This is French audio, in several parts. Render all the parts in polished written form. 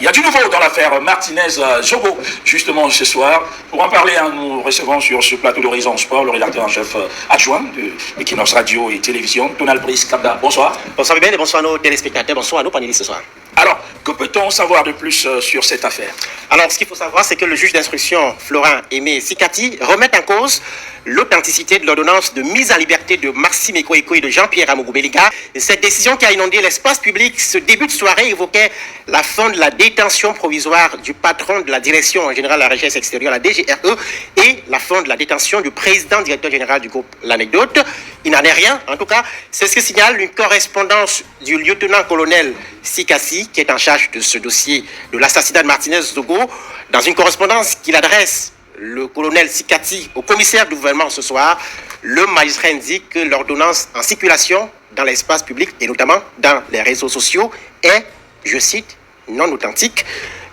Il y a du nouveau dans l'affaire Martinez-Zogo, justement ce soir. Pour en parler, nous recevons sur ce plateau d'Horizon Sport le rédacteur en chef adjoint de Equinox Radio et Télévision, Donald Brice Kabda. Bonsoir. Bonsoir Bébé et bonsoir à nos téléspectateurs, bonsoir à nos panélistes ce soir. Alors, que peut-on savoir de plus sur cette affaire? Alors, ce qu'il faut savoir, c'est que le juge d'instruction, Florent Aimé Sikati, remet en cause l'authenticité de l'ordonnance de mise en liberté de Maxime Ekoeko et de Jean-Pierre Amougou-Belliga. Cette décision qui a inondé l'espace public ce début de soirée évoquait la fin de la détention provisoire du patron de la direction générale de la recherche extérieure, la DGRE, et la fin de la détention du président directeur général du groupe L'Anecdote. Il n'en est rien, en tout cas, c'est ce que signale une correspondance du lieutenant-colonel Sikati, qui est en charge de ce dossier de l'assassinat de Martinez-Zogo. Dans une correspondance qu'il adresse le colonel Sikati au commissaire du gouvernement ce soir, le magistrat indique que l'ordonnance en circulation dans l'espace public et notamment dans les réseaux sociaux est, je cite, non authentique.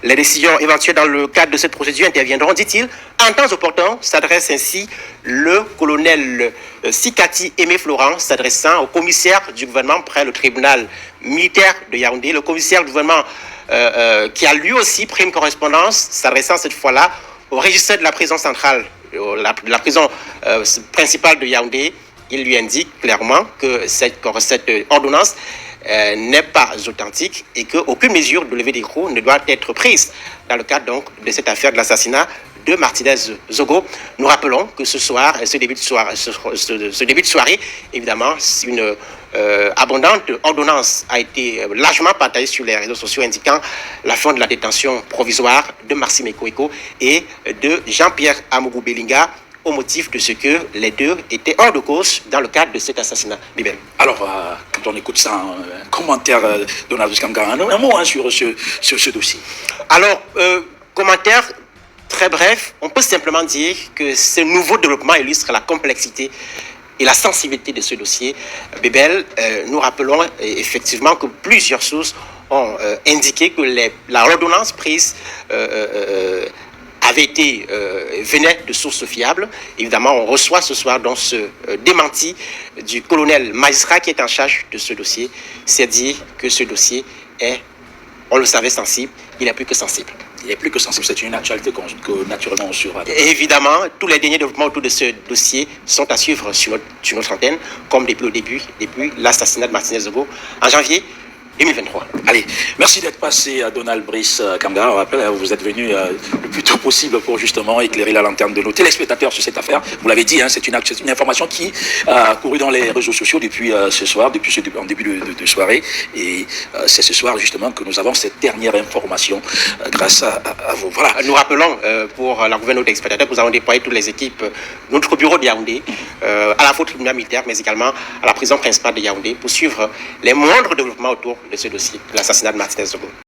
Les décisions éventuelles dans le cadre de cette procédure interviendront, dit-il, en temps opportun. S'adresse ainsi le colonel Sikati Aimé Florent, s'adressant au commissaire du gouvernement près le tribunal militaire de Yaoundé. Le commissaire du gouvernement qui a lui aussi pris une correspondance, s'adressant cette fois-là au régisseur de la prison centrale, la prison principale de Yaoundé. Il lui indique clairement que cette ordonnance n'est pas authentique et qu'aucune mesure de levée d'écrou ne doit être prise dans le cadre donc de cette affaire de l'assassinat de Martinez-Zogo. Nous rappelons que ce soir, ce début de soirée, évidemment, une abondante ordonnance a été largement partagée sur les réseaux sociaux indiquant la fin de la détention provisoire de Maxime Ekoeko et de Jean-Pierre Amougou-Belliga au motif de ce que les deux étaient hors de cause dans le cadre de cet assassinat. Bibel. Alors, quand on écoute ça, un commentaire de Donald Brice-Kabda, un mot sur ce dossier. Alors, commentaire très bref, on peut simplement dire que ce nouveau développement illustre la complexité et la sensibilité de ce dossier. Bébel, nous rappelons effectivement que plusieurs sources ont indiqué que la ordonnance prise venait de sources fiables. Évidemment, on reçoit ce soir donc ce démenti du colonel magistrat qui est en charge de ce dossier. C'est dire que ce dossier est, on le savait, sensible. Il est plus que sensible. Il est plus que sensible. C'est une actualité que naturellement on suivra. Évidemment, tous les derniers développements autour de ce dossier sont à suivre sur notre antenne, comme depuis le début, depuis l'assassinat de Martinez-Zogo en janvier 2023. Allez, merci d'être passé à Donald Brice-Kabda. On rappelle, vous êtes venu le plus tôt possible pour justement éclairer la lanterne de nos téléspectateurs sur cette affaire. Vous l'avez dit, c'est une information qui a couru dans les réseaux sociaux depuis ce soir, en début de soirée. Et c'est ce soir justement que nous avons cette dernière information grâce à vous. Voilà. Nous rappelons pour la gouvernance des téléspectateurs que nous avons déployé toutes les équipes, notre bureau de Yaoundé, à la fois au tribunal militaire, mais également à la prison principale de Yaoundé, pour suivre les moindres développements autour de ce dossier, l'assassinat de Martinez-Zogo.